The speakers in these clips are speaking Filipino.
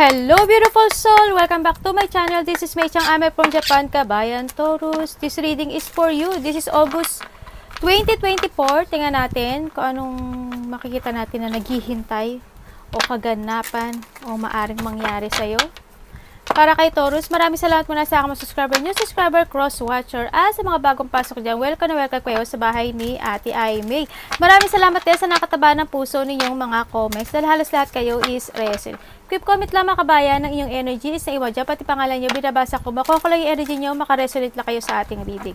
Hello beautiful soul! Welcome back to my channel. This is Mei Chang Ame from Japan, Kabayan Taurus. This reading is for you. This is August 2024. Tingnan natin kung anong makikita natin na naghihintay o kaganapan o maaring mangyari sa'yo. Para kay Taurus, maraming salamat muna sa aking mga subscriber, new subscriber, cross-watcher, at sa mga bagong pasok dyan. Welcome na welcome kayo sa bahay ni Ate Aimee. Maraming salamat din sa nakataba ng puso ninyong mga comments dahil halos lahat kayo is resonant. Quick comment lang mga kabayan ng iyong energy is na iwa dyan, pati pangalan nyo, binabasa ko. Makuha ko lang yung energy nyo, makaresonate lang kayo sa ating reading.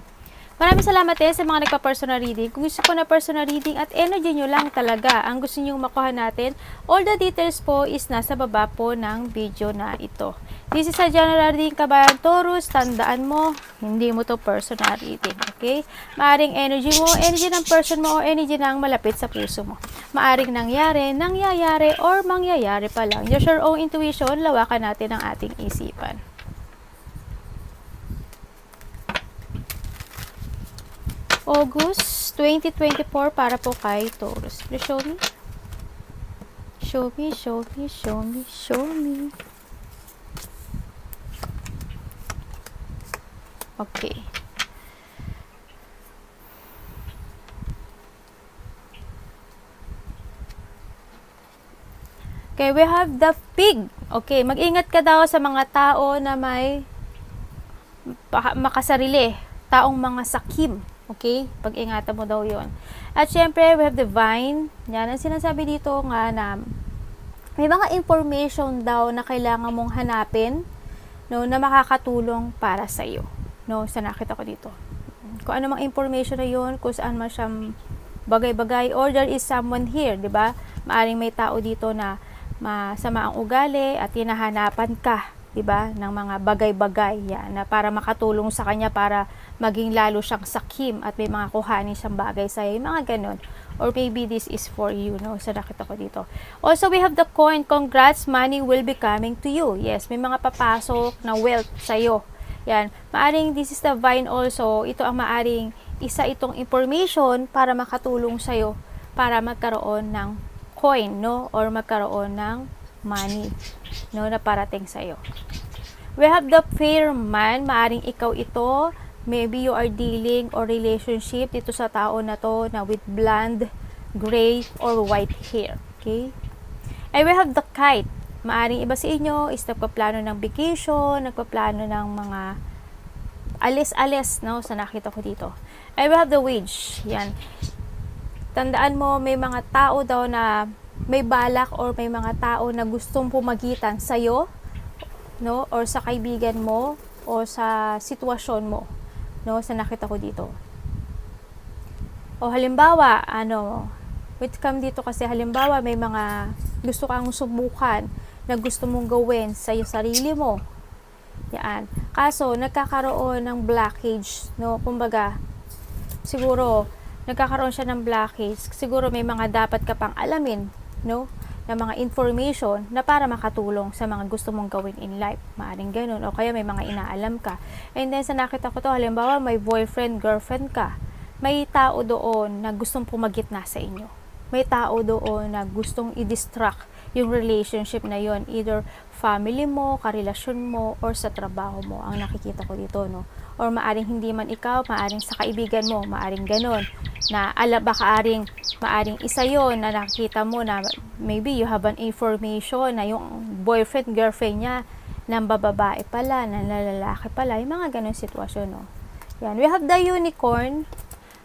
Maraming salamat din sa mga nagpa-personal reading. Kung gusto ko na personal reading at energy nyo lang talaga ang gusto nyo makuha natin, all the details po is nasa baba po ng video na ito. This is a general reading, Kabayan Taurus. Tandaan mo, hindi mo to personal reading. Okay? Maaring energy mo, energy ng person mo, o energy ng malapit sa puso mo. Maaring nangyayari, or mangyayari pa lang. Use your own intuition, lawakan natin ang ating isipan. August 2024 para po kay Taurus. Please show me. Show me, show me, show me, show me. Okay. Okay, we have the pig. Okay, mag-ingat ka daw sa mga tao na may makasarili. Taong mga sakim. Okay? Pag-ingatan mo daw yon. At syempre, we have the vine. Yan, ang sinasabi dito nga na may mga information daw na kailangan mong hanapin, no, na makakatulong para sa iyo. No, sa nakita ko dito. Kung ano mang information na yun, kung saan man siyang bagay-bagay, or there is someone here, di ba? Maaring may tao dito na masama ang ugali at hinahanapan ka, diba, ng mga bagay-bagay yan, na para makatulong sa kanya para maging lalo siyang sakim at may mga kuhanin siyang bagay sa iyo, mga ganun. Or maybe this is for you, no? So nakita ko dito. Also, we have the coin. Congrats, money will be coming to you. Yes, may mga papasok na wealth sa iyo. Yan. Maaring this is the vine also. Ito ang maaring isa itong information para makatulong sa iyo para magkaroon ng coin, no? Or magkaroon ng money, no, na parating sa iyo. We have the fair man. Maaring ikaw ito, maybe you are dealing or relationship dito sa tao na to na with blonde, gray, or white hair. Okay? And we have the kite. Maaring iba sa inyo is nagpaplano ng vacation, nagpaplano ng mga alis-alis, no, sa nakita ko dito. And we have the witch. Yan. Tandaan mo, may mga tao daw na may balak or may mga tao na gustong pumagitan sa iyo, no, or sa kaibigan mo o sa sitwasyon mo, no, sa nakita ko dito. O halimbawa, wait come dito kasi halimbawa may mga gusto kang subukan na gusto mong gawin sa iyo sarili mo. Yan. Kaso nagkakaroon ng blockage, no, kumbaga siguro nagkakaroon siya ng blockage, siguro may mga dapat ka pang alamin, no, na mga information na para makatulong sa mga gusto mong gawin in life. Maaring ganun. O kaya may mga inaalam ka. And then sa nakita ko to, halimbawa may boyfriend, girlfriend ka. May tao doon na gustong pumagitna sa inyo. May tao doon na gustong i-distract yung relationship na yon, either family mo, karelasyon mo, or sa trabaho mo. Ang nakikita ko dito, no. Or maaring hindi man ikaw, maaring sa kaibigan mo, maaring ganun. Na maaring isa yon na nakita mo na maybe you have an information na yung boyfriend, girlfriend niya ng bababae pala, ng lalaki pala, yung mga ganun sitwasyon, no. Yan. We have the unicorn.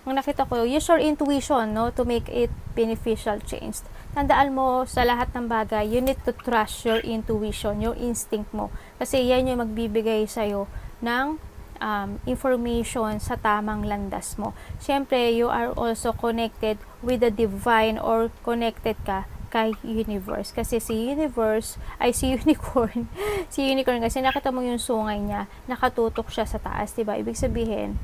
Ang nakita ko, use your intuition, no, to make it beneficial change. Tandaan mo, sa lahat ng bagay, you need to trust your intuition, your instinct mo. Kasi yan yung magbibigay sa'yo ng information sa tamang landas mo. Siyempre, you are also connected with the divine or connected ka kay universe. Kasi si universe, ay si unicorn, si unicorn kasi nakita mo yung sungay niya, nakatutok siya sa taas, diba? Ibig sabihin,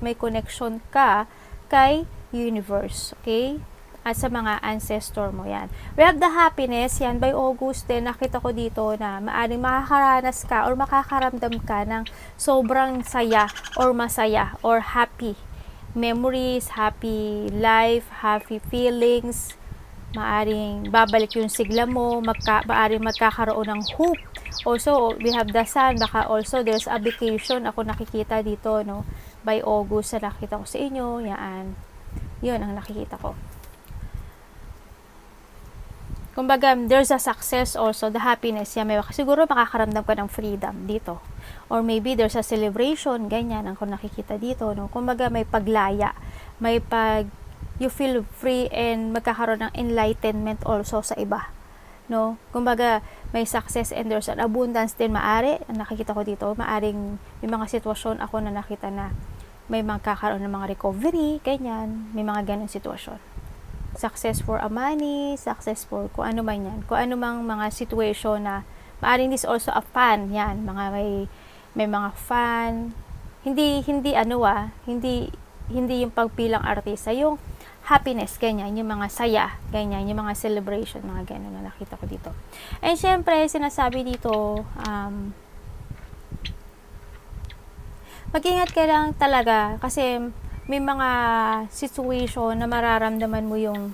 may connection ka kay universe. Okay? At sa mga ancestor mo yan. We have the happiness, yan by August din, nakita ko dito na maaring makakaranas ka or makakaramdam ka ng sobrang saya or masaya or happy memories, happy life, happy feelings, maaring babalik yung sigla mo, maaring magkakaroon ng hope. Also, we have the sun, baka also there's a vacation ako nakikita dito, no? By August na nakita ko sa inyo, yan. Yun ang nakikita ko. Kumbaga, there's a success also, the happiness. Yan, may siguro makakaramdam ka ng freedom dito. Or maybe there's a celebration, ganyan ang nakikita dito, no? Kumbaga, may paglaya, you feel free and magkakaroon ng enlightenment also sa iba, no? Kumbaga, may success and there's an abundance din maari. Ang nakikita ko dito, maaring may mga sitwasyon ako na nakita na may magkakaroon ng mga recovery, ganyan, may mga ganong sitwasyon. Success for a money, success for kung ano man yan, kung ano mang mga situation na maaring this also a fan, yan, mga may mga fan, hindi yung pagpilang artista, yung happiness, ganyan, yung mga saya, ganyan, yung mga celebration, mga ganyan na nakita ko dito. And syempre, sinasabi dito, mag-ingat ka lang talaga kasi may mga situation na mararamdaman mo yung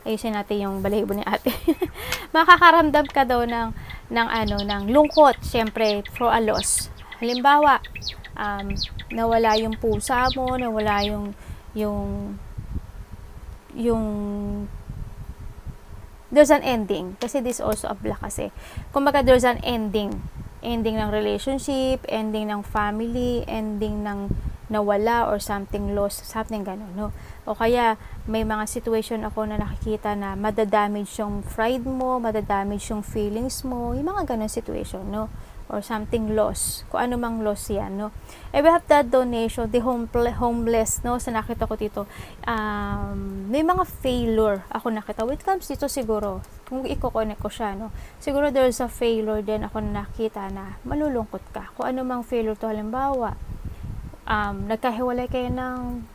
ayusin natin yung balahibo ni ate. Makakaramdam ka daw ng lungkot, syempre, for a loss. Halimbawa, nawala yung pusa mo, nawala yung there's an ending. Kasi this also a black kasi. Kumbaga, there's an ending. Ending ng relationship, ending ng family, ending ng nawala or something lost, something gano'n, no? O kaya, may mga situation ako na nakikita na madadamage yung pride mo, madadamage yung feelings mo, yung mga gano'n situation, no? Or something lost, kung ano mang loss yan, no? And we have that donation, the homeless, no? Sa nakita ko dito, may mga failure ako nakita. When it comes dito siguro, kung i-connect ko siya, no? Siguro there's a failure din ako na nakita na malulungkot ka. Kung ano mang failure to, halimbawa, nagkahiwalay kayo ng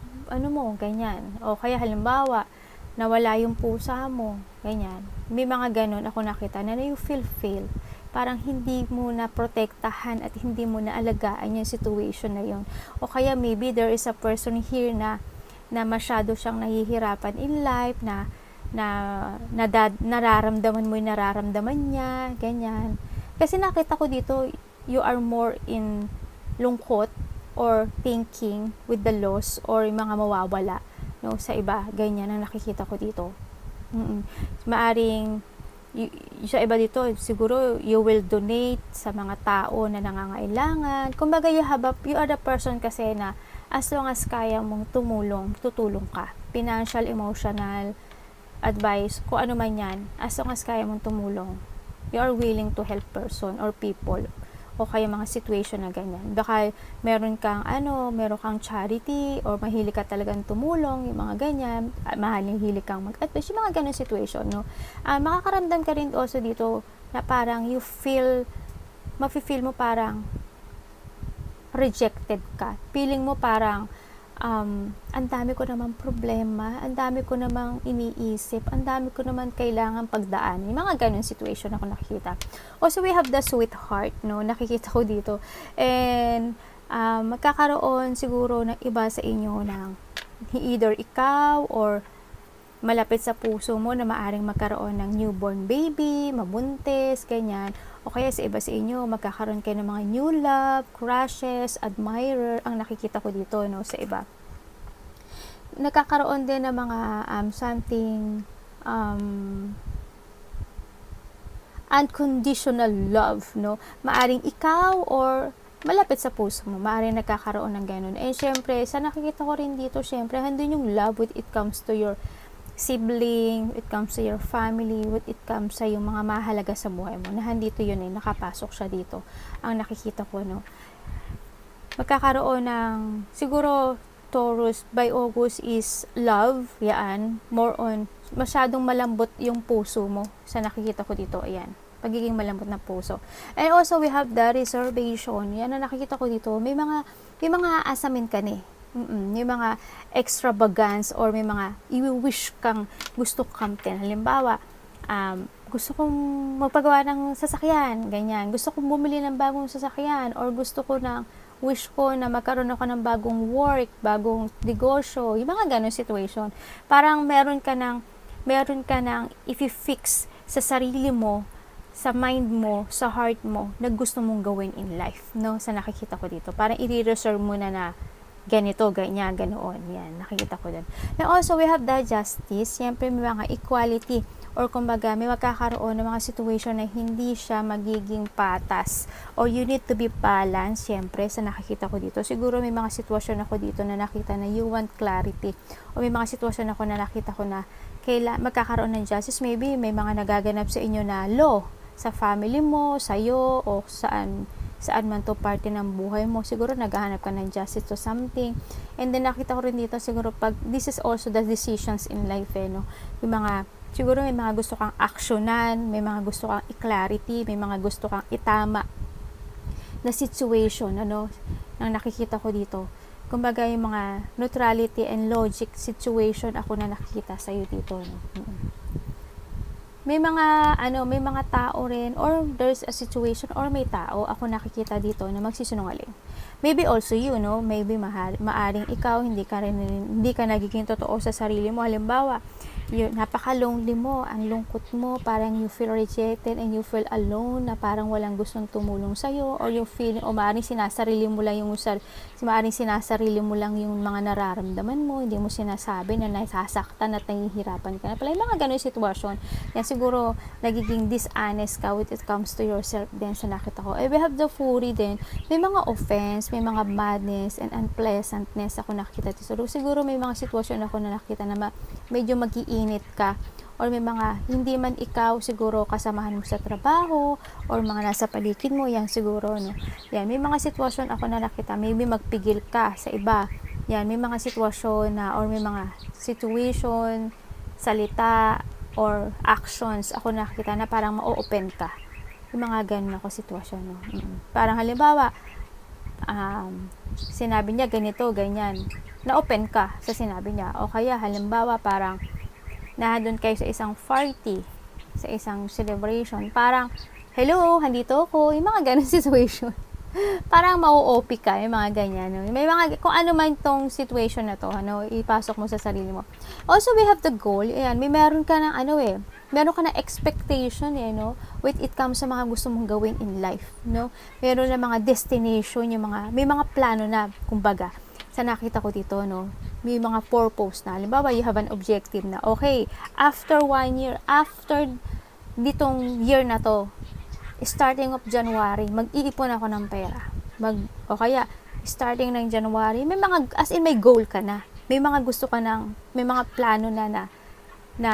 ganyan. O kaya halimbawa, nawala yung pusa mo, ganyan. May mga ganon ako nakita na you feel fail. Parang hindi mo na protektahan at hindi mo na alagaan yung situation na yun. O kaya maybe there is a person here na masyado siyang nahihirapan in life, na nararamdaman mo yung nararamdaman niya, ganyan. Kasi nakita ko dito, you are more in lungkot or thinking with the loss or yung mga mawawala, no, sa iba, ganyan ang nakikita ko dito. Maaring sa iba dito, siguro you will donate sa mga tao na nangangailangan. Kumbaga, you are the person kasi na as long as kaya mong tutulong ka. Financial, emotional, advice, kung ano man yan, as long as kaya mong tumulong, you are willing to help person or people o kaya mga situation na ganyan. Baka meron kang charity or mahilig ka talagang tumulong, yung mga ganyan, mahilig kang mag-advise, yung mga ganyan situation, no? Makakaramdam ka rin also dito na parang mafe-feel mo parang rejected ka. Feeling mo parang ang dami ko namang problema, ang dami ko namang iniisip, ang dami ko naman kailangan pagdaan. Yung mga ganun situation ako nakikita. Also, we have the sweetheart, no? Nakikita ko dito. And, magkakaroon siguro ng iba sa inyo ng either ikaw or malapit sa puso mo na maaring magkaroon ng newborn baby, mabuntis, ganyan. O kaya sa iba sa inyo, magkakaroon kayo ng mga new love, crushes, admirer, ang nakikita ko dito, no, sa iba. Nagkakaroon din ng mga something unconditional love, no? Maaring ikaw or malapit sa puso mo, maaring nagkakaroon ng ganun. And syempre, sa nakikita ko rin dito, syempre, handun yung love when it comes to your sibling, it comes to your family, when it comes sa yung mga mahalaga sa buhay mo. Nahandito yun nakapasok siya dito. Ang nakikita ko, no. Magkakaroon ng, siguro, Taurus, by August is love, yan. More on, masyadong malambot yung puso mo. Sa nakikita ko dito, ayan. Pagiging malambot na puso. And also, we have the reservation. Yan na nakikita ko dito. May mga aasamin ka may mga extravagance or may mga i-wish kang gusto kang halimbawa, gusto kong magpagawa ng sasakyan, ganyan. Gusto kong bumili ng bagong sasakyan or wish ko na magkaroon ako ng bagong work, bagong negosyo, yung mga ganong situation. Parang meron ka ng meron ka ng if-fix sa sarili mo, sa mind mo, sa heart mo, na gusto mong gawin in life, no? Sa nakikita ko dito. Parang i-reserve mo na ganito, ganyan, ganoon. Yan, nakikita ko din. And also, we have the justice. Siyempre, may mga equality or kumbaga, may magkakaroon ng mga situation na hindi siya magiging patas or you need to be balanced, siyempre, sa nakikita ko dito. Siguro may mga sitwasyon ako dito na nakita na you want clarity o may mga sitwasyon ako na nakita ko na magkakaroon ng justice. Maybe may mga nagaganap sa inyo na law sa family mo, sa'yo, o saan man to party ng buhay mo, siguro naghahanap ka ng justice to something. And then nakita ko rin dito siguro this is also the decisions in life, no? Siguro may mga gusto kang aksyonan, may mga gusto kang i-clarity, may mga gusto kang itama na situation, ano, nang nakikita ko dito. Kumbaga yung mga neutrality and logic situation ako na nakikita sa'yo dito, no? May mga tao rin or there's a situation or may tao ako nakikita dito na magsisinungaling. Maybe also you, no? Maybe maaring ikaw hindi ka nagiging totoo sa sarili mo. Halimbawa, napaka-lonely mo, ang lungkot mo, parang you feel rejected and you feel alone, na parang walang gustong tumulong sa'yo, or yung feeling, o maaring sinasarili mo lang yung mga nararamdaman mo, hindi mo sinasabi na nasasaktan at nahihirapan ka na pala. Yung mga ganun sitwasyon, yan siguro nagiging dishonest ka when it comes to yourself din sa nakita ko. We have the fury din, may mga offense, may mga madness and unpleasantness ako nakita dito. So, siguro may mga sitwasyon ako na nakita na medyo mag-iinit ka, or may mga hindi man ikaw siguro kasamahan mo sa trabaho or mga nasa paligid mo, yan siguro, no? Yan, may mga sitwasyon ako na nakita, maybe magpigil ka sa iba. Yan, may mga sitwasyon na, or may mga situation, salita or actions ako nakita na parang ma-open ka. Yung mga ganun ako sitwasyon, no? Parang halimbawa, sinabi niya ganito, ganyan, na-open ka sa sinabi niya. O kaya halimbawa parang nandun kayo sa isang party, sa isang celebration, parang hello, handito ako, yung mga ganun situation. Parang mau-OP ka, yung mga ganyan, no? May mga, kung ano man tong situation na to, ano, ipasok mo sa sarili mo. Also, we have the goal. Ayan, meron ka ng meron ka ng expectation, no? With it comes sa mga gusto mong gawin in life, no? Meron na mga destination, may mga plano na, kumbaga, sa nakita ko dito, no? May mga purpose na. Halimbawa, you have an objective na, okay, after 1 year, after ditong year na to, starting of January, mag-iipon ako ng pera. O kaya, starting ng January, may mga, as in may goal ka na. May mga gusto ka may mga plano na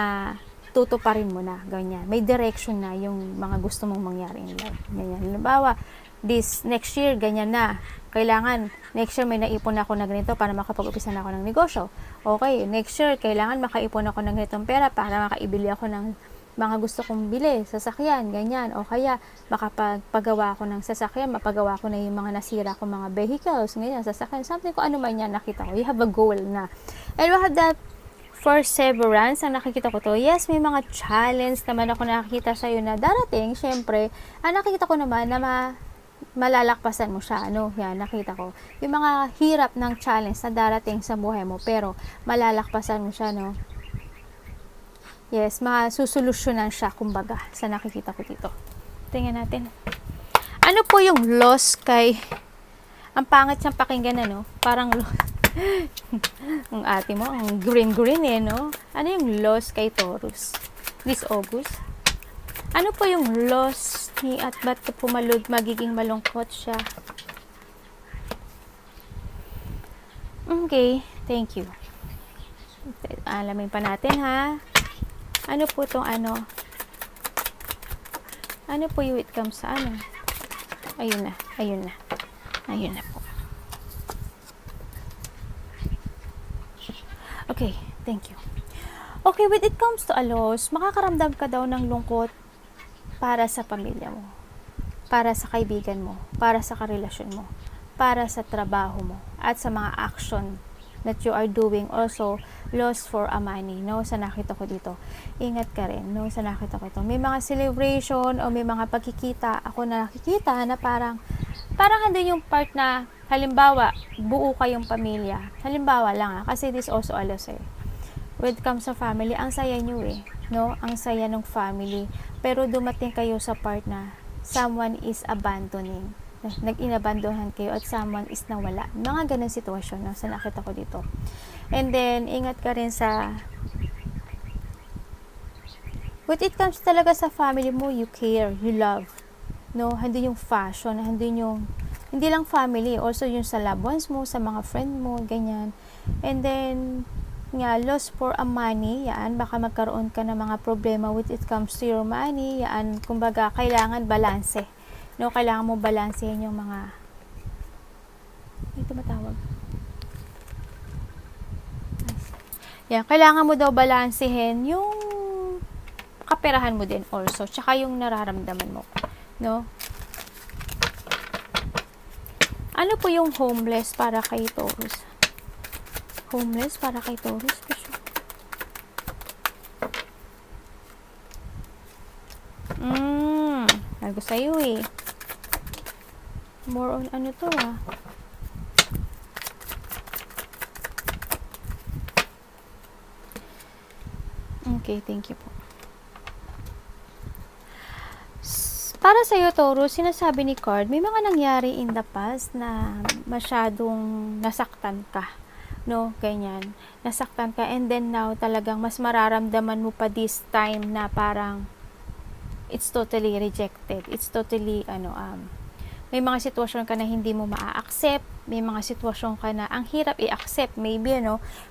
tutuparin mo na, ganyan. May direction na yung mga gusto mong mangyari in life. Ganyan. Halimbawa, this next year, ganyan na. Kailangan, next year may naipon ako na ganito para makapag-upisa na ako ng negosyo. Okay, next year, kailangan makaipon ako ng ganitong pera para makaibili ako ng mga gusto kong bili, sasakyan, ganyan. O kaya, makapagpagawa ako ng sasakyan, mapagawa ko na yung mga nasira ko mga vehicles, ganyan, sasakyan, something ko ano man yan nakita ko. You have a goal na. And we have that perseverance, ang nakikita ko to. Yes, may mga challenge naman ako nakikita sa'yo na darating, syempre, ang nakikita ko naman na malalakpasan mo siya, ano, yan, nakita ko. Yung mga hirap ng challenge na darating sa buhay mo, pero malalakpasan mo siya, no? Yes, masusolusyonan siya, kumbaga, sa nakikita ko dito. Tingnan natin. Ano po yung loss kay, ang pangit siyang pakinggan, ano? Parang loss. Ang ate mo, ang green-green, no? Ano yung loss kay Taurus? This August? Ano po yung loss ni at ba't magiging malungkot siya? Okay, thank you. Alamin pa natin, ha? Ano po itong ano? Ano po yung it comes sa ano? Ayun na, ayun na. Ayun na po. Okay, thank you. Okay, when it comes to a loss, makakaramdam ka daw ng lungkot para sa pamilya mo, para sa kaibigan mo, para sa karelasyon mo, para sa trabaho mo, at sa mga action that you are doing. Also, loss for a money, no? Sa nakita ko dito. Ingat ka rin, no? Sa nakita ko ito. May mga celebration o may mga pagkikita ako na nakikita na parang andun yung part na, halimbawa, buo kayong pamilya. Halimbawa lang, kasi this also a loss, when it comes sa family, ang saya nyo eh, no? Ang saya ng family. Pero dumating kayo sa part na someone is abandoning. Nag-inabandonhan kayo at someone is nawala. Mga ganun sitwasyon na sa nakita ko dito. And then, ingat ka rin sa when it comes talaga sa family mo, you care, you love. No, hindi yung fashion, hindi lang family, also yung sa loved ones mo, sa mga friend mo, ganyan. And then, nga, loss for a money, yan, baka magkaroon ka ng mga problema with it comes to your money, yan, kumbaga, kailangan balanse. No, kailangan mo balansehin yung mga, may tumatawag. Yan, kailangan mo daw balansehin yung kaperahan mo din also, tsaka yung nararamdaman mo. No? Ano po yung homeless para kay Taurus? Homeless para kay Taurus? Nago sa'yo eh. More on ano to ah. Okay, thank you po. Para sa'yo, Taurus, sinasabi ni card, may mga nangyari in the past na masyadong nasaktan ka. No, ganyan. Nasaktan ka and then now talagang mas mararamdaman mo pa this time na parang it's totally rejected. It's totally may mga sitwasyon ka na hindi mo maa-accept, may mga sitwasyon ka na ang hirap i-accept, maybe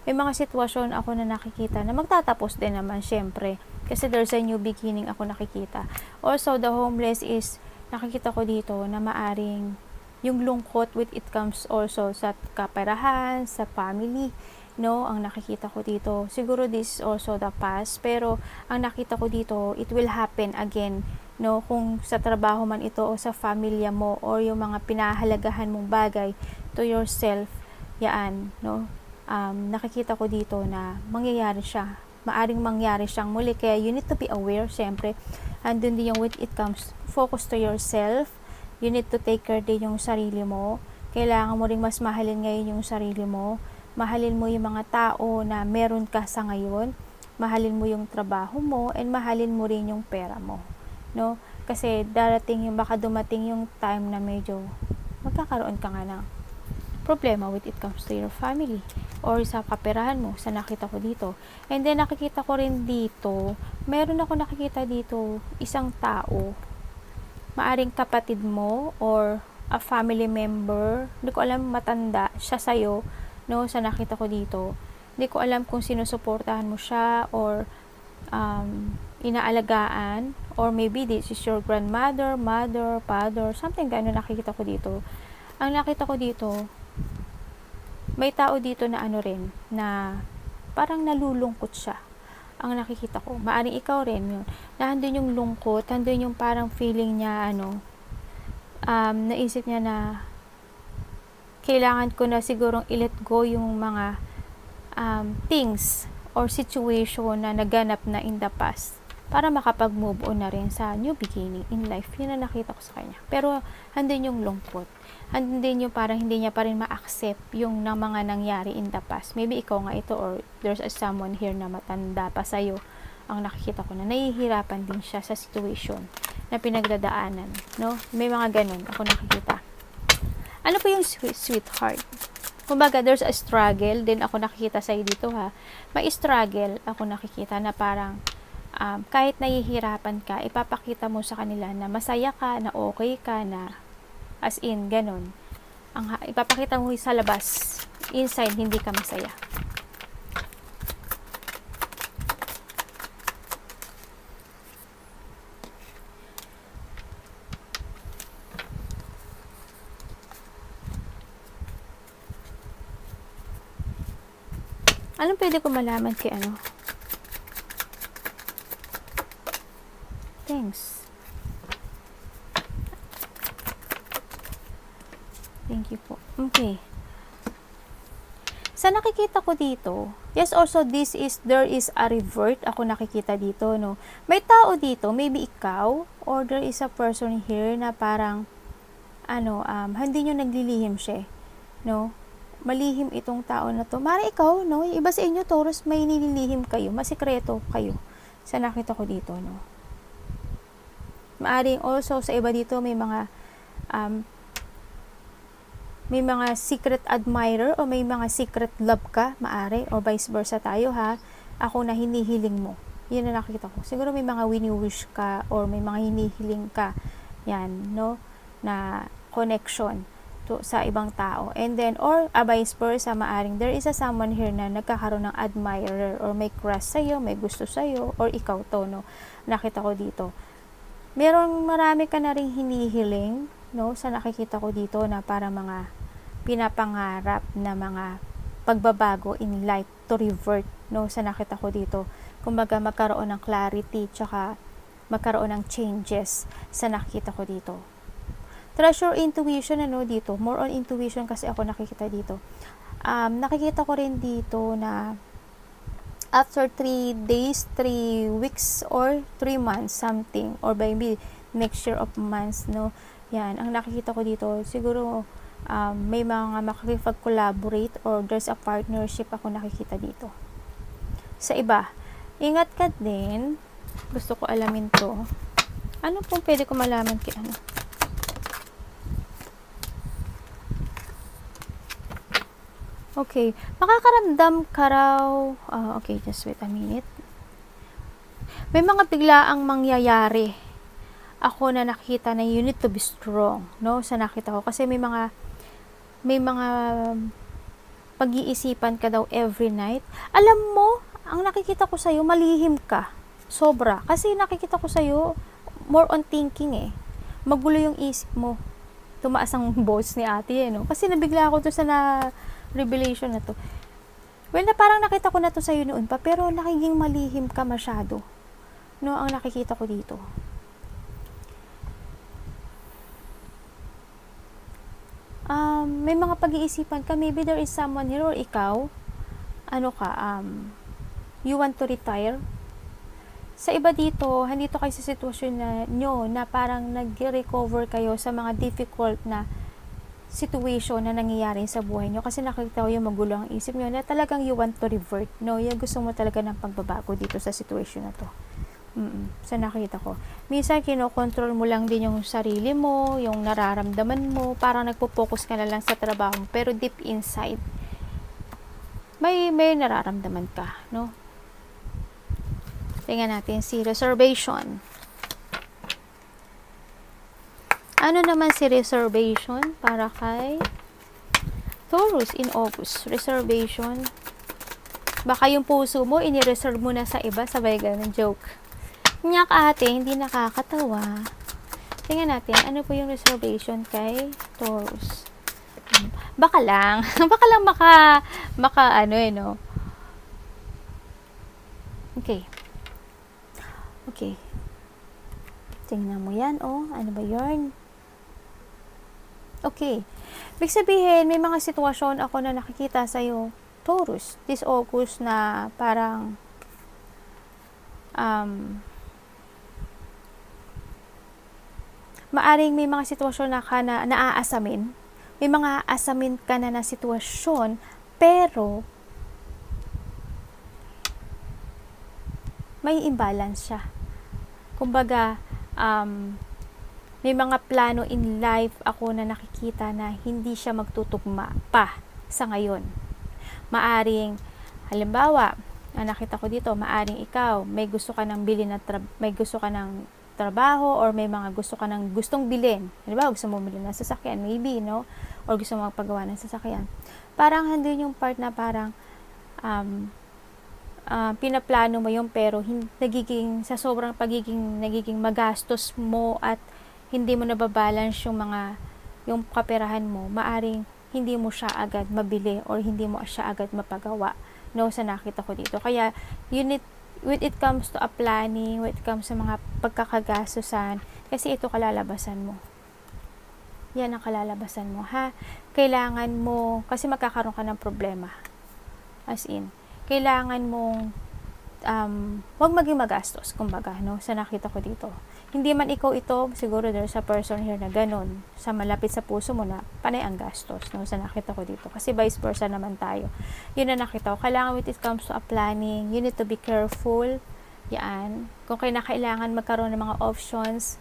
may mga sitwasyon ako na nakikita na magtatapos din naman syempre. Kasi there's a new beginning ako nakikita. Also, the homeless is nakikita ko dito na maaring yung lungkot with it comes also sa kaperahan, sa family, no? Ang nakikita ko dito, siguro this is also the past, pero ang nakita ko dito, it will happen again, no? Kung sa trabaho man ito o sa pamilya mo or yung mga pinahalagahan mong bagay to yourself, yaan, no? Nakikita ko dito na mangyayari siya, maaring mangyari siyang muli, kaya you need to be aware, syempre, andun din yung with it comes, focus to yourself. You need to take care din yung sarili mo. Kailangan mo ring mas mahalin ngayon yung sarili mo. Mahalin mo yung mga tao na meron ka sa ngayon. Mahalin mo yung trabaho mo and mahalin mo rin yung pera mo. No? Kasi darating yung baka dumating yung time na medyo magkakaroon ka nga ng problema with it comes to your family or sa kaperahan mo, sa nakita ko dito. And then nakikita ko rin dito, meron ako nakikita dito isang tao, maaring kapatid mo or a family member, hindi ko alam, matanda siya sa'yo, no, sa nakita ko dito. Hindi ko alam kung sinusuportahan mo siya or inaalagaan, or maybe this is your grandmother, mother, father, something gano'n nakikita ko dito. Ang nakita ko dito, may tao dito na rin, na parang nalulungkot siya. Ang nakikita ko, maaring ikaw rin yun, na andun yung lungkot, andun yung parang feeling niya, naisip niya na kailangan ko na sigurong i-let go yung mga things or situation na naganap na in the past para makapag-move on na rin sa new beginning in life. Yun na nakita ko sa kanya. Pero andun yung lungkot, andun yung parang hindi niya pa rin ma-accept yung mga nangyari in the past. Maybe ikaw nga ito or there's someone here na matanda pa sa'yo. Ang nakikita ko na nahihirapan din siya sa situation na pinagdadaanan, no? May mga ganun ako nakikita. Ano po yung sweetheart? Kumbaga, there's a struggle din ako nakikita sa'yo dito ha. May struggle ako nakikita na parang kahit nahihirapan ka, ipapakita mo sa kanila na masaya ka, na okay ka, na as in, ganun. Ipapakita mo sa labas, inside, hindi ka masaya. Anong pwede ko malaman kay Thanks. Thank you po. Okay. Sa nakikita ko dito, yes, also there is a revert ako nakikita dito, no. May tao dito, maybe ikaw, or there is a person here na parang hindi nyo naglilihim siya, no. malihim itong tao na to. Mara ikaw, no? Yung iba sa inyo, Taurus, may nililihim kayo, masikreto kayo sa nakita ko dito, no? Maaring also sa iba dito may mga secret admirer o may mga secret love ka, maari, o vice versa tayo ha. Ako na hinihiling mo. Yun na nakita ko. Siguro may mga wini-wish ka or may mga hinihiling ka. Yan, no? Na connection sa ibang tao. And then, or vice versa, maaring there is a someone here na nagkakaroon ng admirer or may crush sa'yo, may gusto sa'yo, or ikaw to, no? Nakita ko dito. Marami ka na rin hinihiling, no? Sa nakikita ko dito na para mga pinapangarap na mga pagbabago in life to revert, no? Sa nakita ko dito. Kumbaga, magkaroon ng clarity, tsaka magkaroon ng changes sa nakita ko dito. Trust your intuition, ano, dito. More on intuition kasi ako nakikita dito. Nakikita ko rin dito na after 3 days, 3 weeks, or 3 months, something, or maybe mixture of months, no? Yan, ang nakikita ko dito, siguro, may mga makikipag-collaborate or there's a partnership ako nakikita dito. Sa iba, ingat ka din. Gusto ko alamin to. Ano pong pwede ko malaman kay ano? Okay, makakaramdam ka raw, okay, just wait a minute. May mga biglaang mangyayari. Ako na nakita na you need to be strong, no? Sa nakita ko kasi may mga pag-iisipan ka daw every night. Alam mo, ang nakikita ko sa'yo, malihim ka. Sobra. Kasi nakikita ko sa'yo, more on thinking eh. Magulo yung isip mo. Tumaas ang boss ni ate, no? Kasi nabigla ako to sa revelation na to. Well, na parang nakita ko na to sa'yo noon pa, pero nakiging malihim ka masyado. No, ang nakikita ko dito. May mga pag-iisipan ka, maybe there is someone here or ikaw, you want to retire. Sa iba dito, handito kayo sa sitwasyon na parang nag-recover kayo sa mga difficult na situation na nangyayari sa buhay nyo kasi nakikita ko yung magulo ang isip nyo na talagang you want to revert, no? Yung gusto mo talaga ng pagbabago dito sa situation na to. Sa nakita ko. Minsan, kinokontrol mo lang din yung sarili mo, yung nararamdaman mo, parang nagpo-focus ka na lang sa trabaho mo, pero deep inside, may nararamdaman ka, no? Tingnan natin si reservation. Ano naman si reservation para kay Taurus in August? Reservation. Baka yung puso mo, ini-reserve mo na sa iba, sabay ganun joke. Nyak ate, hindi nakakatawa. Tingnan natin, ano po yung reservation kay Taurus? Baka lang no? Okay. Tingnan mo yan, ano ba yarn? Okay. Ibig sabihin, may mga sitwasyon ako na nakikita sa'yo, Taurus, this August na parang maaring may mga sitwasyon na ka na naaasamin. May mga aasamin ka na sitwasyon, pero may imbalance siya. Kumbaga, may mga plano in life ako na nakikita na hindi siya magtutugma pa sa ngayon. Maaring, halimbawa, nakita ko dito, maaring ikaw, may gusto ka ng trabaho or may mga gusto ka ng gustong bilhin. Halimbawa, gusto mo bilhin ng sasakyan, maybe, no? Or gusto mo magpagawa ng sasakyan. Parang handun yung part na parang pinaplano mo yung pero sa sobrang nagiging magastos mo at hindi mo nababalance yung kaperahan mo, maaring hindi mo siya agad mabili or hindi mo siya agad mapagawa, no? Sa nakita ko dito. Kaya when it comes to a planning, when it comes sa mga pagkakagastusan, kasi ito kalalabasan mo. Yan ang kalalabasan mo, ha? Kailangan mo, kasi magkakaroon ka ng problema. As in, kailangan mong wag maging magastos, kumbaga, no? Sa nakita ko dito. hindi man ikaw ito, siguro there's a person here na ganun, sa malapit sa puso mo na panay ang gastos, no? Sa nakita ko dito. Kasi vice versa naman tayo. Yun na nakita ko. Kailangan when it comes to a planning, you need to be careful. Yan. Kung kailangan magkaroon ng mga options,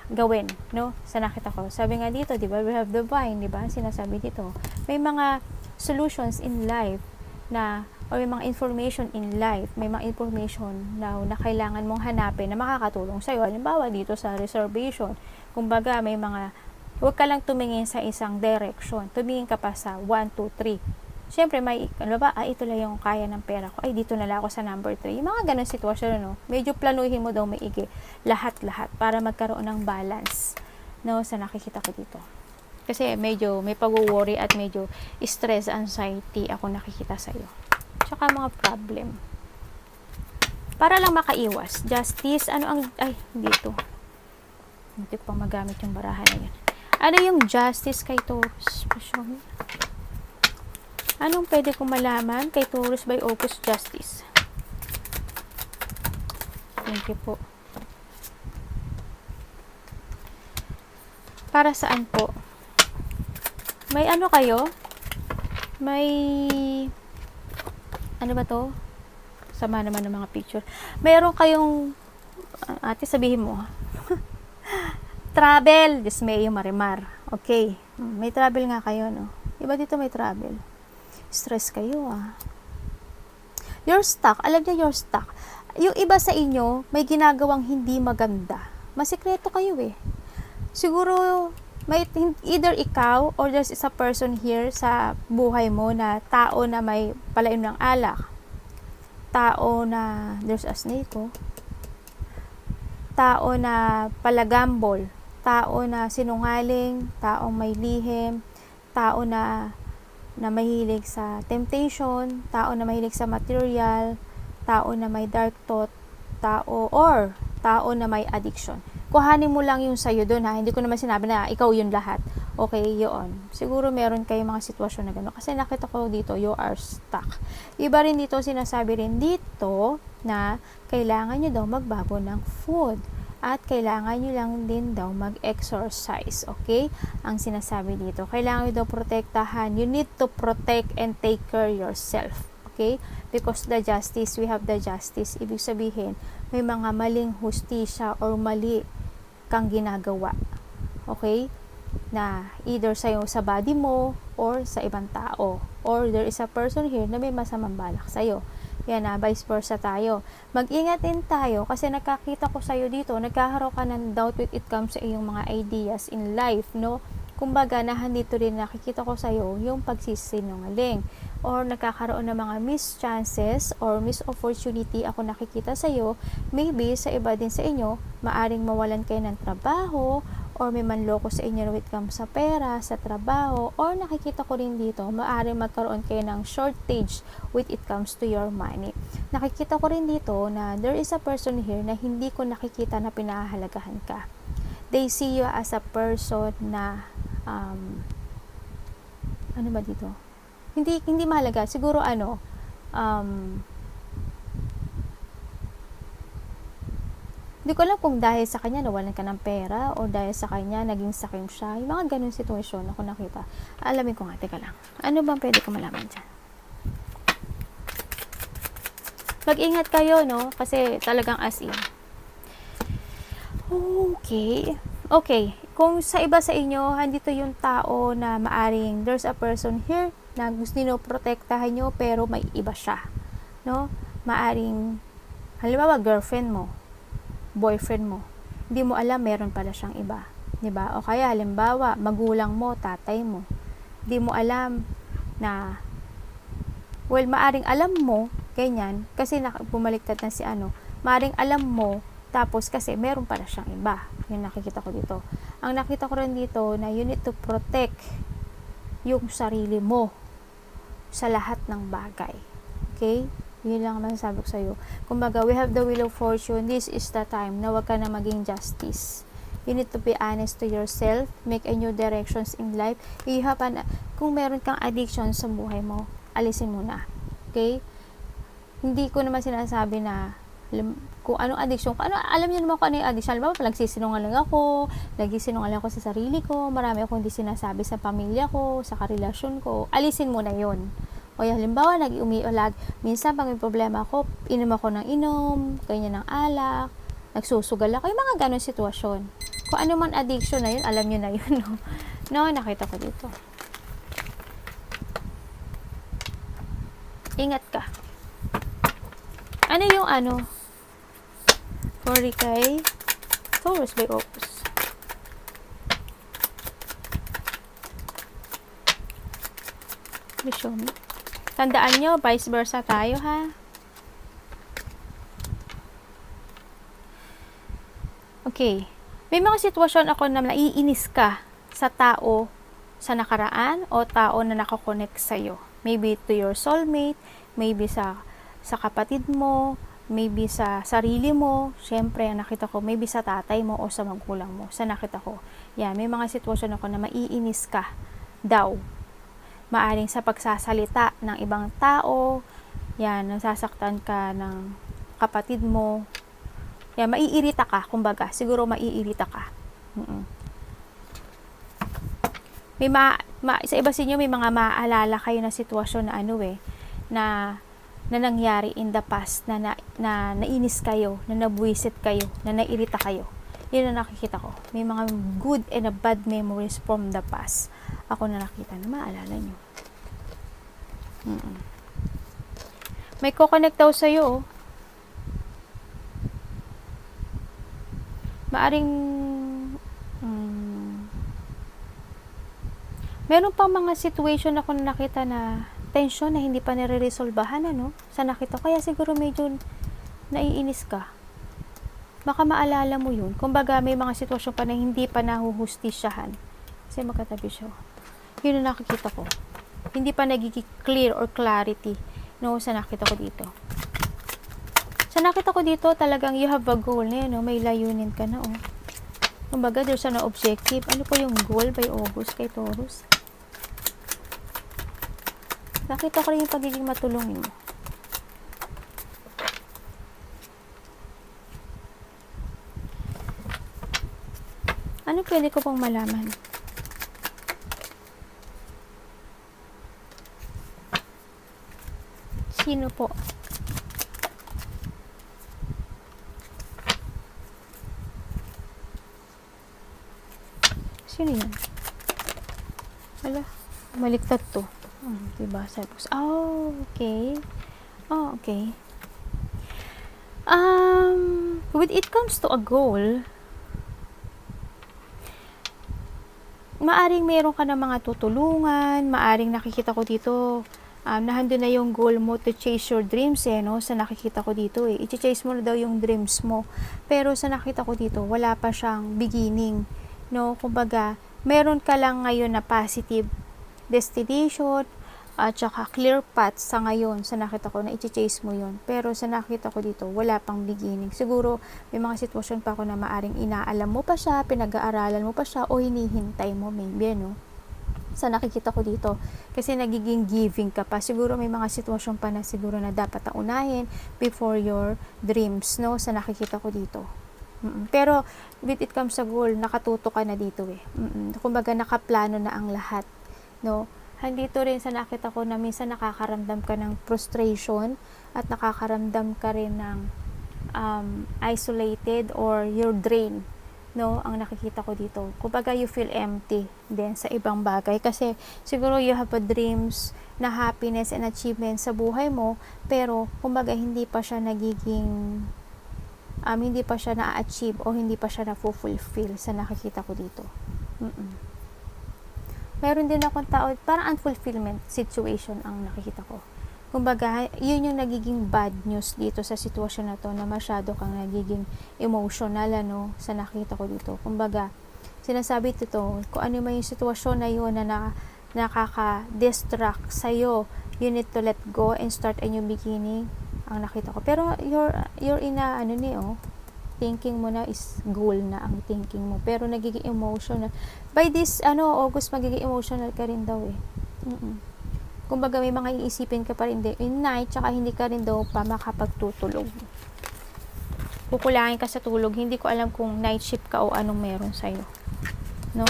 gawin, no? Sa nakita ko. Sabi nga dito, di ba, we have the vine, di ba? Sinasabi dito. May mga solutions in life na o may mga information in life, may mga information na kailangan mong hanapin na makakatulong sa'yo. Halimbawa, dito sa reservation, kumbaga, may mga, huwag ka lang tumingin sa isang direction. Tumingin ka pa sa 1, 2, 3. Siyempre, may, ano ba, ito lang yung kaya ng pera ko. Ay, dito na lang ako sa number 3. Yung mga ganun sitwasyon, no? Medyo planuhin mo daw maigi. Lahat-lahat para magkaroon ng balance, no? Sa nakikita ko dito. Kasi medyo may pag-worry at medyo stress, anxiety ako nakikita sa'yo. Tsaka mga problem. Para lang makaiwas. Justice, ano ang, ay, dito. Hindi pa magamit yung barahan na yun. Ano yung justice kay Taurus? Anong pwede kong malaman kay Taurus by August Justice? Thank you po. Para saan po? May ano kayo? May ano ba to? Sama naman ng mga picture. Meron kayong ate sabihin mo travel, dismay, marimar. Okay. May travel nga kayo, no? Iba dito may travel. Stress kayo, You're stuck. Alam niyo, you're stuck. Yung iba sa inyo, may ginagawang hindi maganda. Masikreto kayo, Siguro, may either ikaw or there's a person here sa buhay mo na tao na may palainom ng alak. Tao na, there's a snake, Tao na palagambol. Tao na sinungaling. Taong may lihim. Tao na mahilig sa temptation. Tao na mahilig sa material. Tao na may dark thought. Tao na may addiction. Kuhanin mo lang yung sa'yo doon, Hindi ko naman sinabi na ikaw yun lahat. Okay, yun. Siguro meron kayong mga sitwasyon na gano'n. Kasi nakita ko dito, you are stuck. Iba rin dito, sinasabi rin dito na kailangan nyo daw magbago ng food. At kailangan nyo lang din daw mag-exercise. Okay? Ang sinasabi dito. Kailangan nyo daw protektahan. You need to protect and take care yourself. Okay? Because the justice, we have the justice. Ibig sabihin, may mga maling hustisya or mali kang ginagawa. Okay? Na either sa body mo or sa ibang tao. Or there is a person here na may masamang balak sa'yo. Yan vice versa tayo. Mag-ingat din tayo kasi nakakita ko sa'yo dito, nagkakaroon ka ng doubt when it comes sa iyong mga ideas in life, no? Kumbaga, dito rin nakikita ko sa'yo yung pagsisinungaling. Or nagkakaroon ng mga mischances or opportunity ako nakikita sa'yo. Maybe sa iba din sa inyo, maaring mawalan kayo ng trabaho or may manloko sa inyo when it comes sa pera, sa trabaho, or nakikita ko rin dito, maaring magkaroon kayo ng shortage when it comes to your money. Nakikita ko rin dito na there is a person here na hindi ko nakikita na pinahahalagahan ka. They see you as a person na ano ba dito? Hindi mahalaga. Siguro hindi ko alam kung dahil sa kanya nawalan ka ng pera o dahil sa kanya naging sakim siya. Yung mga ganun sitwasyon ako nakita. Alamin ko nga, teka lang. Ano bang pwede ko malaman dyan? Mag-ingat kayo, no? Kasi talagang as in. Okay. Kung sa iba sa inyo, andito yung tao na maaring there's a person here na gusto nyo protektahan nyo pero may iba siya. No? Maaring, halimbawa, girlfriend mo, boyfriend mo, hindi mo alam meron pala siyang iba, 'di ba? O kaya halimbawa magulang mo, tatay mo, hindi mo alam na maaring alam mo ganyan kasi bumaliktad na si maaring alam mo tapos kasi meron pala siyang iba. Yung nakikita ko dito. Ang nakita ko rin dito na you need to protect yung sarili mo sa lahat ng bagay. Okay? Yun lang masasabi ko sa'yo. Kumbaga, we have the wheel of fortune. This is the time na wag ka na maging justice. You need to be honest to yourself. Make a new directions in life. Kung meron kang addiction sa buhay mo, alisin mo na. Okay? Hindi ko naman sinasabi na Kung anong addiction, alam niyo naman kung ano yung addiction. Alam mo, nagsisinungaling ako sa sarili ko, marami akong hindi sinasabi sa pamilya ko, sa karelasyon ko. Alisin mo na yun. O yung halimbawa, minsan pag may problema ako, inom ako ng inom, ganyan ng alak, nagsusugal ako, yung mga ganong sitwasyon. Kung ano man addiction na yun, alam niyo na yun, no? No, nakita ko dito. Ingat ka. Ano yung 40K Taurus by Opus. Show me. Tandaan nyo, vice versa tayo, ha? Okay. May mga sitwasyon ako na naiinis ka sa tao sa nakaraan o tao na nakakonect sa'yo. Maybe to your soulmate, maybe sa kapatid mo, maybe sa sarili mo, syempre, nakita ko, maybe sa tatay mo o sa magulang mo, sa nakita ko. Yan, may mga sitwasyon ako na maiinis ka daw. Maaring sa pagsasalita ng ibang tao, yan, nasasaktan ka ng kapatid mo, yan, maiirita ka, kumbaga, siguro maiirita ka. May sa iba sa inyo, may mga maaalala kayo na sitwasyon na na nangyari in the past, na nainis kayo, na nabuwisit kayo, na nairita kayo. Yun ang nakikita ko. May mga good and bad memories from the past. Ako na nakita na maalala nyo. May ko-connect daw sa'yo. Maaring meron pang mga situation ako na nakita na tension na hindi pa nire-resolbahan, sa nakita. Kaya siguro medyo naiinis ka. Baka maalala mo yun. Kumbaga, may mga sitwasyon pa na hindi pa nahuhustisyahan. Kasi magkatabi siya. Yun ang nakikita ko. Hindi pa nagiging clear or clarity, sa nakita ko dito. Sa nakita ko dito, talagang you have a goal na yun, may layunin ka na, Kumbaga, there's an objective. Ano po yung goal by August kay Taurus? Nakita ko rin yung pagiging matulungin mo. Ano pwede ko pong malaman? Sino po? Sino yan? Wala. Baliktad to. Diba? Okay. Okay. When it comes to a goal, maaring meron ka ng mga tutulungan, maaring nakikita ko dito, nandun na yung goal mo to chase your dreams, sa nakikita ko dito, i-chase mo na daw yung dreams mo. Pero sa nakita ko dito, wala pa siyang beginning, kumbaga, meron ka lang ngayon na positive destination at saka clear path sa ngayon. Sa nakita ko na i-chase mo yun, pero sa nakita ko dito wala pang beginning. Siguro may mga sitwasyon pa ako na maaring inaalam mo pa siya, pinag-aaralan mo pa siya, o hinihintay mo maybe, sa nakikita ko dito, kasi nagiging giving ka pa. Siguro may mga sitwasyon pa na siguro na dapat unahin before your dreams, sa nakikita ko dito. Pero with it comes sa goal, nakatuto ka na dito kumbaga nakaplano na ang lahat, Handito rin sa nakita ko na minsan nakakaramdam ka ng frustration at nakakaramdam ka rin ng isolated or you're drained, ang nakikita ko dito. Kumbaga you feel empty din sa ibang bagay kasi siguro you have a dreams na happiness and achievement sa buhay mo, pero kumbaga hindi pa siya nagiging hindi pa siya na-achieve o hindi pa siya na-fulfill sa nakikita ko dito. Meron din akong tao, parang unfulfillment situation ang nakikita ko. Kumbaga, yun yung nagiging bad news dito sa sitwasyon na to, na masyado kang nagiging emotional, sa nakita ko dito. Kumbaga, sinasabi dito, kung ano man yung sitwasyon na yun na nakaka-distract sa'yo, you need to let go and start a new beginning, ang nakita ko. Pero, you're in a, thinking mo na is goal na ang thinking mo. Pero nagiging emotional. By this, August, magiging emotional ka rin daw Kumbaga, may mga iisipin ka pa rin in night, tsaka hindi ka rin daw pa makapagtutulog. kukulangin ka sa tulog. Hindi ko alam kung night shift ka o anong meron sa'yo. No?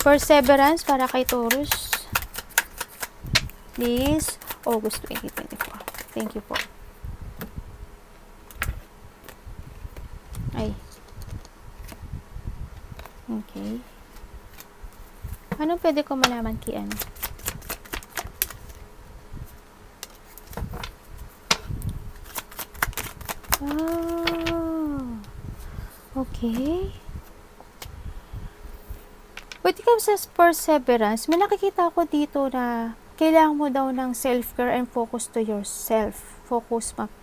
Perseverance para kay Taurus. This August 2024. Thank you po. Ay. Okay. Anong pwede ko malaman kay ano? Ah. Okay. When it comes sa perseverance, may nakikita ako dito na kailangan mo daw ng self-care and focus to yourself.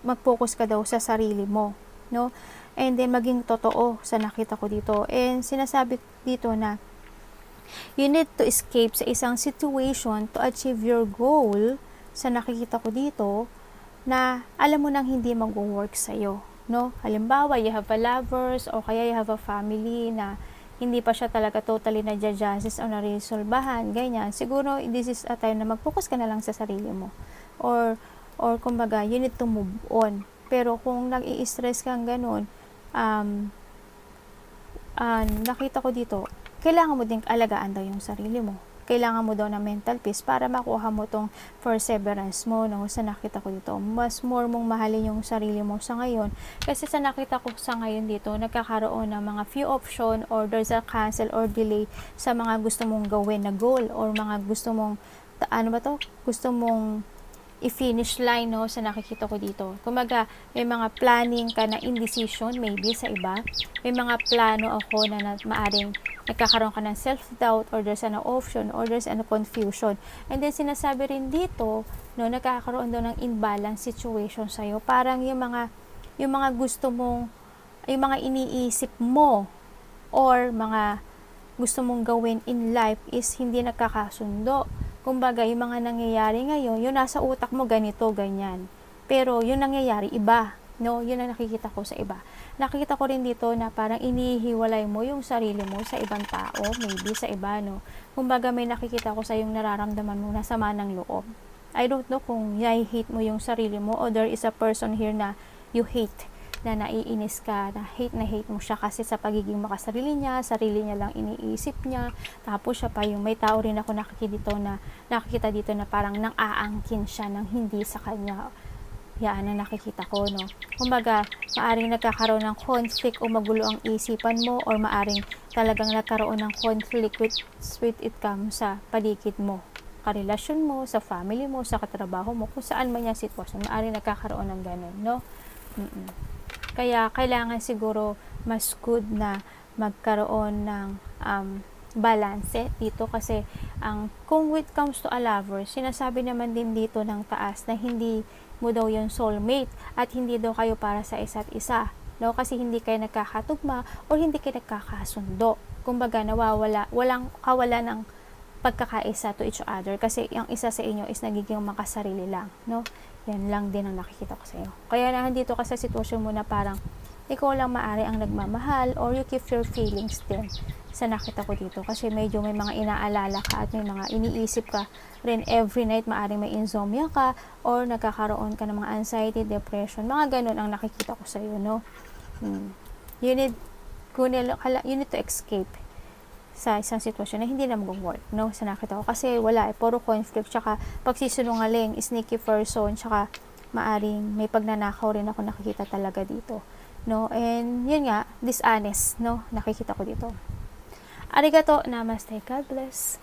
Mag-focus ka daw sa sarili mo, no? And then maging totoo sa nakita ko dito. And sinasabi dito na you need to escape sa isang situation to achieve your goal sa nakikita ko dito na alam mo nang hindi mag-work sa'yo, no? Halimbawa, you have a lovers o kaya you have a family na hindi pa siya talaga totally na-justice o na-resolbahan, ganyan. Siguro, this is a time na mag-focus ka na lang sa sarili mo. Or kumbaga, you need to move on. Pero kung nag-i-stress kang ganun, nakita ko dito, kailangan mo din alagaan daw yung sarili mo. Kailangan mo daw ng mental peace para makuha mo tong perseverance mo, no? Sa nakita ko dito, mas more mong mahalin yung sarili mo sa ngayon. Kasi sa nakita ko sa ngayon dito, nagkakaroon ng mga few option or there's a cancel or delay sa mga gusto mong gawin na goal or mga gusto mong, gusto mong i-finish line, no, sa nakikita ko dito. Kumaga, may mga planning ka na indecision, maybe sa iba. May mga plano ako na maaring nagkakaroon ka ng self-doubt or there's an option or there's an confusion. And then, sinasabi rin dito, no, nagkakaroon daw ng imbalance situation sa'yo. Parang yung mga gusto mong, yung mga iniisip mo or mga gusto mong gawin in life is hindi nagkakasundo. Kumbaga, yung mga nangyayari ngayon, yung nasa utak mo ganito, ganyan. Pero yung nangyayari iba, no? Yun ang nakikita ko sa iba. Nakikita ko rin dito na parang inihiwalay mo yung sarili mo sa ibang tao, maybe sa iba, no? Kumbaga, may nakikita ko sa yung nararamdaman mo na sama ng loob. I don't know kung hate mo yung sarili mo or there is a person here na you hate, na naiinis ka, na hate mo siya kasi sa pagiging makasarili niya, sarili niya lang iniisip niya, tapos siya pa yung may tao rin ako nakikita dito na parang nang-aangkin siya ng hindi sa kanya. Yan ang nakikita ko, no? Kumbaga, maaring nagkakaroon ng conflict o magulo ang isipan mo or maaring talagang nagkaroon ng conflict with it comes sa paligid mo, karelasyon mo, sa family mo, sa katrabaho mo, kung saan man yung sitwasyon, maaring nagkakaroon ng ganun, no? Kaya kailangan siguro mas good na magkaroon ng balance dito kasi kung it comes to a lover, sinasabi naman din dito ng taas na hindi mo daw yung soulmate at hindi daw kayo para sa isa't isa, no? Kasi hindi kayo nagkakatugma o hindi kayo nagkakasundo. Kumbaga walang kawala ng pagkakaisa to each other kasi yung isa sa inyo is nagiging makasarili lang, no? Yan lang din ang nakikita ko sa iyo. Kaya nandito ka sa sitwasyon mo na parang ikaw lang maari ang nagmamahal or you keep your feelings din sa nakita ko dito. Kasi medyo may mga inaalala ka at may mga iniisip ka rin every night. Maaring may insomnia ka or nagkakaroon ka ng mga anxiety, depression. Mga ganun ang nakikita ko sa iyo, no? You need to escape sa isang sitwasyon na hindi na mag-work, no? Sa nakita ko. Kasi wala, puro conflict, tsaka pagsisinungaling, sneaky person, tsaka maaring may pagnanakaw rin ako nakikita talaga dito, no? And yun nga, dishonest, no? Nakikita ko dito. Arigato, namaste, God bless.